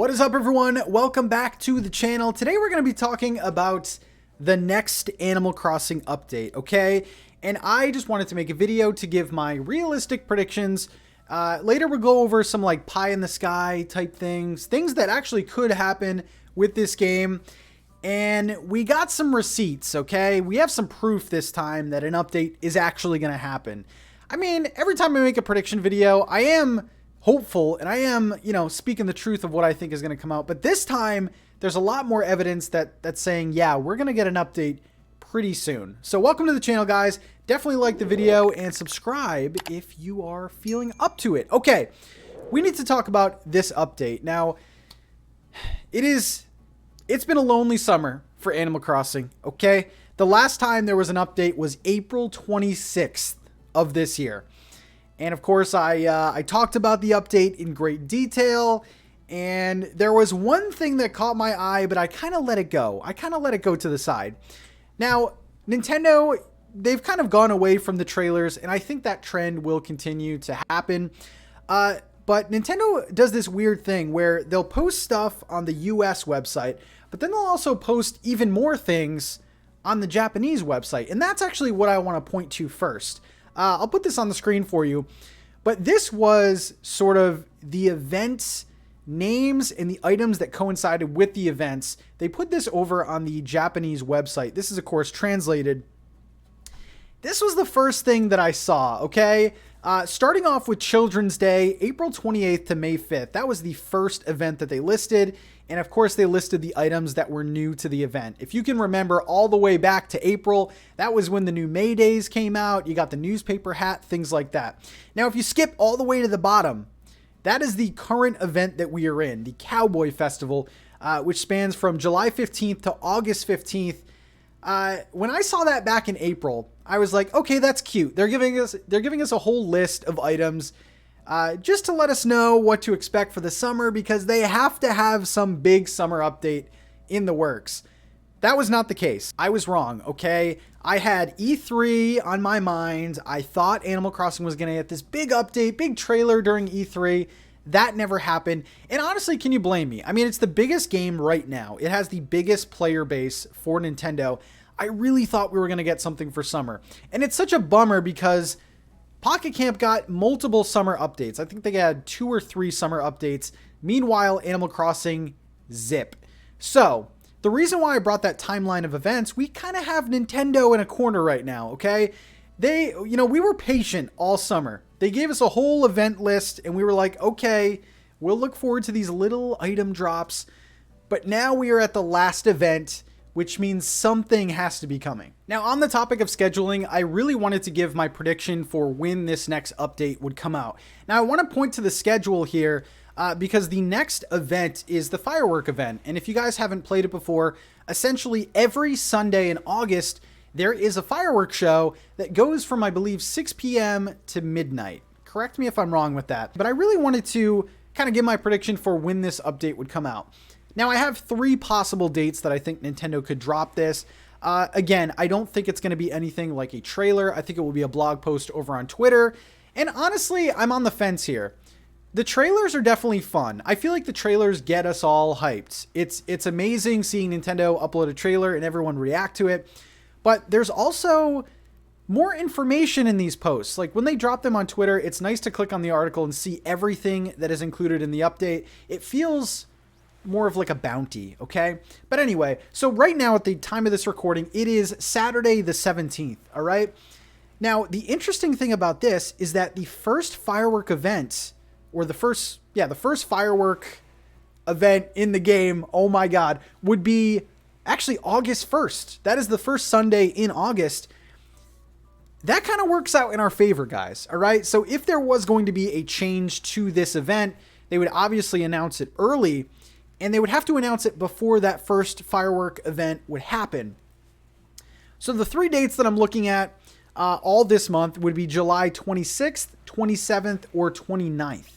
What is up, everyone? Welcome back to the channel. Today we're going to be talking about the next Animal Crossing update, okay? And I just wanted to make a video to give my realistic predictions. Later we'll go over some like pie in the sky type things that actually could happen with this game. And we got some receipts, okay? We have some proof this time that an update is actually going to happen. I mean, every time I make a prediction video, I am hopeful and I am, speaking the truth of what I think is going to come out. But this time, there's a lot more evidence that's saying, yeah, we're going to get an update pretty soon. So welcome to the channel, guys. Definitely like the video and subscribe if you are feeling up to it. Okay, we need to talk about this update. Now, it's been a lonely summer for Animal Crossing, okay? The last time there was an update was April 26th of this year. And of course, I talked about the update in great detail, and there was one thing that caught my eye, but I kind of let it go. I kind of let it go to the side. Now, Nintendo, they've kind of gone away from the trailers, and I think that trend will continue to happen. But Nintendo does this weird thing where they'll post stuff on the US website, but then they'll also post even more things on the Japanese website. And that's actually what I want to point to first. I'll put this on the screen for you, but this was sort of the events names and the items that coincided with the events. They put this over on the Japanese website. This is, of course, translated. This was the first thing that I saw, okay? Starting off with Children's Day, April 28th to May 5th. That was the first event that they listed. And of course, they listed the items that were new to the event. If you can remember all the way back to April, that was when the new May Days came out. You got the newspaper hat, things like that. Now, if you skip all the way to the bottom, that is the current event that we are in, the Cowboy Festival, which spans from July 15th to August 15th. When I saw that back in April, I was like, okay, that's cute. They're giving us a whole list of items just to let us know what to expect for the summer, because they have to have some big summer update in the works. That was not the case. I was wrong, okay? I had E3 on my mind. I thought Animal Crossing was going to get this big update, big trailer during E3. That never happened. And honestly, can you blame me? I mean, it's the biggest game right now. It has the biggest player base for Nintendo. I really thought we were going to get something for summer. And it's such a bummer because Pocket Camp got multiple summer updates. I think they had 2 or 3 summer updates. Meanwhile, Animal Crossing, zip. So, the reason why I brought that timeline of events, we kind of have Nintendo in a corner right now, okay? We were patient all summer. They gave us a whole event list, and we were like, okay, we'll look forward to these little item drops. But now we are at the last event, which means something has to be coming. Now, on the topic of scheduling, I really wanted to give my prediction for when this next update would come out. Now, I want to point to the schedule here because the next event is the firework event. And if you guys haven't played it before, essentially every Sunday in August, there is a fireworks show that goes from, I believe, 6 p.m. to midnight. Correct me if I'm wrong with that. But I really wanted to kind of give my prediction for when this update would come out. Now, I have 3 possible dates that I think Nintendo could drop this. Again, I don't think it's going to be anything like a trailer. I think it will be a blog post over on Twitter. And honestly, I'm on the fence here. The trailers are definitely fun. I feel like the trailers get us all hyped. It's amazing seeing Nintendo upload a trailer and everyone react to it. But there's also more information in these posts. Like when they drop them on Twitter, it's nice to click on the article and see everything that is included in the update. It feels more of like a bounty, okay? But anyway, so right now at the time of this recording, it is Saturday the 17th, all right? Now, the interesting thing about this is that the first firework event, or the first firework event in the game, oh my God, would be actually August 1st. That is the first Sunday in August. That kind of works out in our favor, guys, all right? So if there was going to be a change to this event, they would obviously announce it early, and they would have to announce it before that first firework event would happen. So the 3 dates that I'm looking at all this month would be July 26th, 27th, or 29th.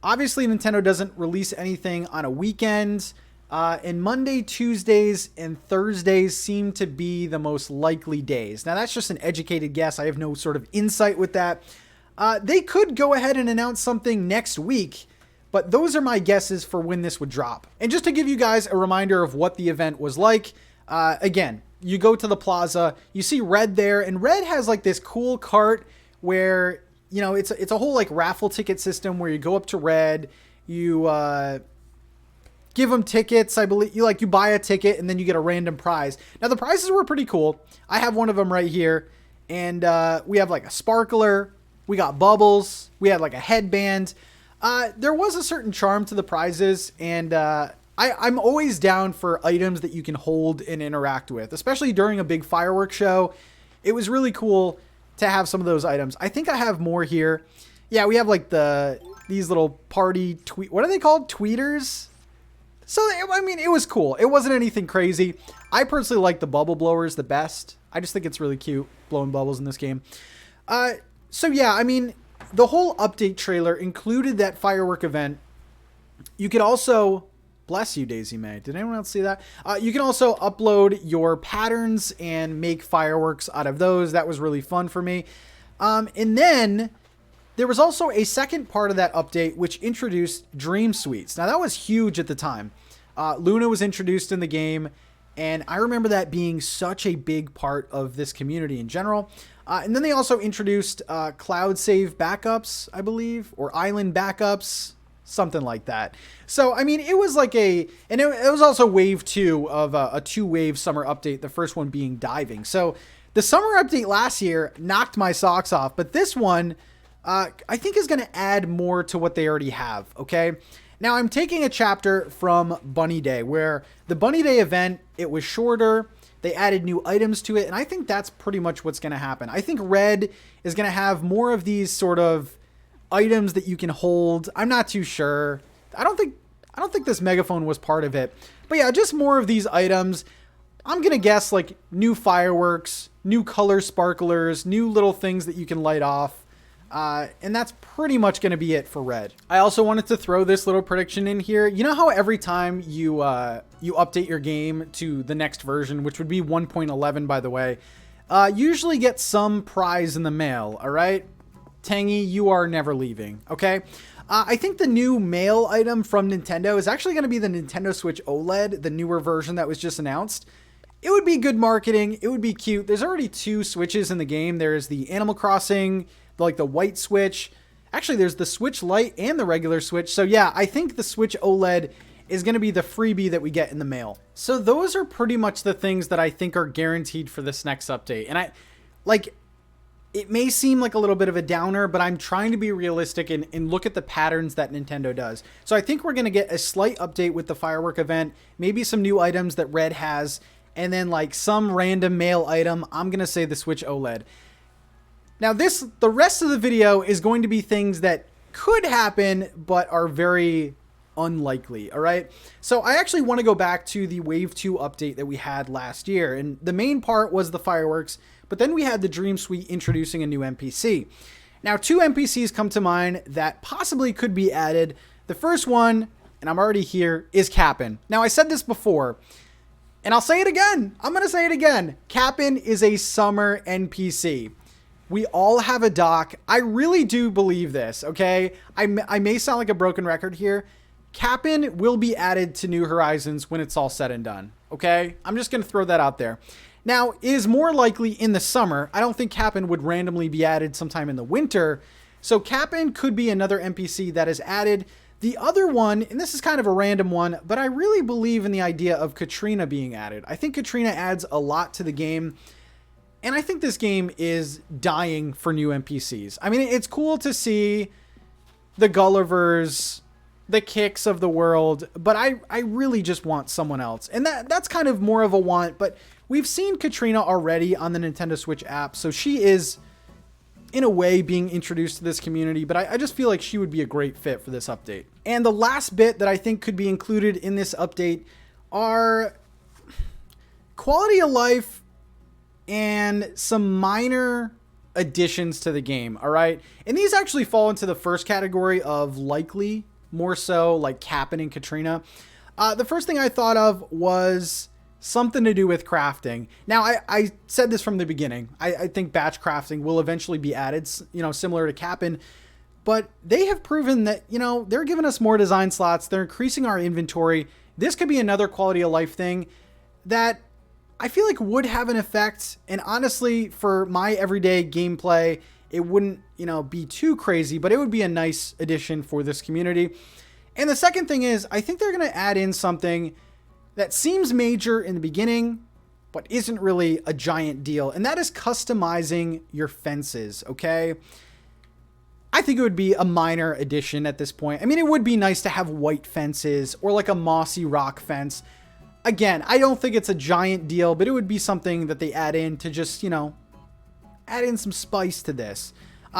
Obviously, Nintendo doesn't release anything on a weekend, and Monday, Tuesdays, and Thursdays seem to be the most likely days. Now, that's just an educated guess. I have no sort of insight with that. They could go ahead and announce something next week, but those are my guesses for when this would drop. And just to give you guys a reminder of what the event was like, again, you go to the plaza, you see Red there, and Red has like this cool cart where, you know, it's a whole like raffle ticket system where you go up to Red, you give them tickets. I believe you buy a ticket and then you get a random prize. Now the prizes were pretty cool. I have one of them right here, and we have like a sparkler, we got bubbles, we had like a headband. There was a certain charm to the prizes, and I'm always down for items that you can hold and interact with, especially during a big fireworks show. It was really cool to have some of those items. I think I have more here. Yeah, we have like these little party what are they called? Tweeters? So, I mean, it was cool. It wasn't anything crazy. I personally like the bubble blowers the best. I just think it's really cute blowing bubbles in this game. So yeah, I mean, the whole update trailer included that firework event. You could also, bless you, Daisy May. Did anyone else see that? You can also upload your patterns and make fireworks out of those. That was really fun for me. And then there was also a second part of that update, which introduced Dream Suites. Now, that was huge at the time. Luna was introduced in the game, and I remember that being such a big part of this community in general. And then they also introduced cloud save backups, I believe, or island backups, something like that. So, I mean, it was like it was also wave 2 of a 2-wave summer update, the first one being diving. So the summer update last year knocked my socks off, but this one, I think is going to add more to what they already have, okay? Now, I'm taking a chapter from Bunny Day, where the Bunny Day event, it was shorter, they added new items to it, and I think that's pretty much what's going to happen. I think Red is going to have more of these sort of items that you can hold. I'm not too sure. I don't think this megaphone was part of it. But yeah, just more of these items. I'm going to guess like new fireworks, new color sparklers, new little things that you can light off. And that's pretty much going to be it for Red. I also wanted to throw this little prediction in here. You know how every time you update your game to the next version, which would be 1.11, by the way, you usually get some prize in the mail, all right? Tangy, you are never leaving, okay? I think the new mail item from Nintendo is actually going to be the Nintendo Switch OLED, the newer version that was just announced. It would be good marketing. It would be cute. There's already 2 Switches in the game. There's the Animal Crossing, like the white Switch. Actually, there's the Switch Lite and the regular Switch. So yeah, I think the Switch OLED is going to be the freebie that we get in the mail. So those are pretty much the things that I think are guaranteed for this next update. And it may seem like a little bit of a downer, but I'm trying to be realistic and look at the patterns that Nintendo does. So I think we're going to get a slight update with the firework event, maybe some new items that Red has, and then like some random mail item. I'm going to say the Switch OLED. Now the rest of the video is going to be things that could happen, but are very unlikely. All right. So I actually want to go back to the Wave 2 update that we had last year. And the main part was the fireworks, but then we had the Dream Suite introducing a new NPC. Now, 2 NPCs come to mind that possibly could be added. The first one, and I'm already here, is Cap'n. Now, I said this before, and I'll say it again. I'm going to say it again. Cap'n is a summer NPC. We all have a dock. I really do believe this, okay? I may sound like a broken record here. Cap'n will be added to New Horizons when it's all said and done, okay? I'm just going to throw that out there. Now, it is more likely in the summer. I don't think Cap'n would randomly be added sometime in the winter. So Cap'n could be another NPC that is added. The other one, and this is kind of a random one, but I really believe in the idea of Katrina being added. I think Katrina adds a lot to the game. And I think this game is dying for new NPCs. I mean, it's cool to see the Gullivers, the Kicks of the world, but I really just want someone else. And that's kind of more of a want, but we've seen Katrina already on the Nintendo Switch app, so she is, in a way, being introduced to this community, but I just feel like she would be a great fit for this update. And the last bit that I think could be included in this update are quality of life and some minor additions to the game, all right? And these actually fall into the first category of likely, more so like Cap'n and Katrina. The first thing I thought of was something to do with crafting. Now, I said this from the beginning. I think batch crafting will eventually be added, you know, similar to Cap'n. but they have proven that, you know, they're giving us more design slots. They're increasing our inventory. This could be another quality of life thing that I feel like would have an effect. And honestly, for my everyday gameplay, it wouldn't, you know, be too crazy, but it would be a nice addition for this community. And the second thing is, I think they're going to add in something that seems major in the beginning, but isn't really a giant deal. And that is customizing your fences, okay? I think it would be a minor addition at this point. I mean, it would be nice to have white fences or like a mossy rock fence. Again, I don't think it's a giant deal, but it would be something that they add in to just, you know, add in some spice to this.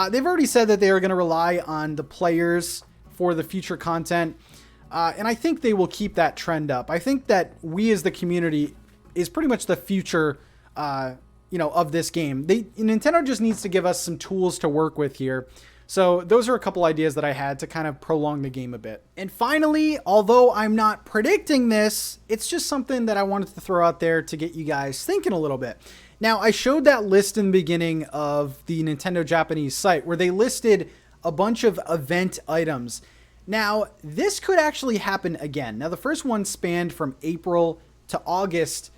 They've already said that they are going to rely on the players for the future content. And I think they will keep that trend up. I think that we as the community is pretty much the future, you know, of this game. Nintendo just needs to give us some tools to work with here. So those are a couple ideas that I had to kind of prolong the game a bit. And finally, although I'm not predicting this, it's just something that I wanted to throw out there to get you guys thinking a little bit. Now, I showed that list in the beginning of the Nintendo Japanese site where they listed a bunch of event items. Now, this could actually happen again. Now, the first one spanned from April to August.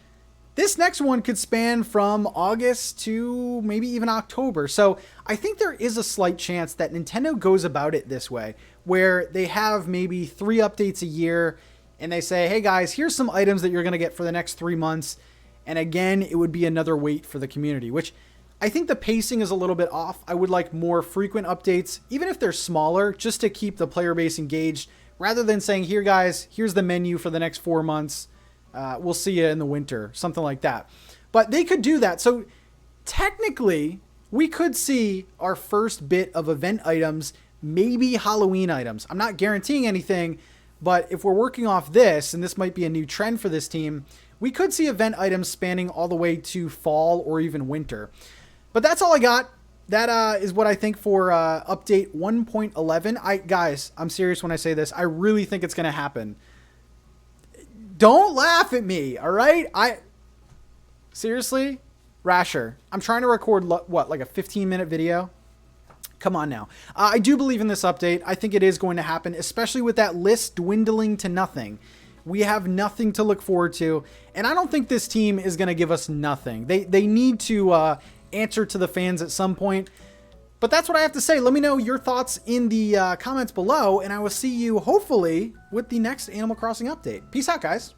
This next one could span from August to maybe even October. So I think there is a slight chance that Nintendo goes about it this way, where they have maybe 3 updates a year and they say, hey guys, here's some items that you're going to get for the next 3 months. And again, it would be another wait for the community, which I think the pacing is a little bit off. I would like more frequent updates, even if they're smaller, just to keep the player base engaged, rather than saying, here guys, here's the menu for the next 4 months. We'll see you in the winter, something like that. But they could do that. So technically, we could see our first bit of event items, maybe Halloween items. I'm not guaranteeing anything, but if we're working off this, and this might be a new trend for this team, we could see event items spanning all the way to fall or even winter. But that's all I got. That is what I think for update 1.11. Guys, I'm serious when I say this. I really think it's going to happen. Don't laugh at me, all right? Seriously? Rasher, I'm trying to record, what, like a 15-minute video? Come on now. I do believe in this update. I think it is going to happen, especially with that list dwindling to nothing. We have nothing to look forward to, and I don't think this team is going to give us nothing. They need to answer to the fans at some point. But that's what I have to say. Let me know your thoughts in the comments below, and I will see you, hopefully, with the next Animal Crossing update. Peace out, guys.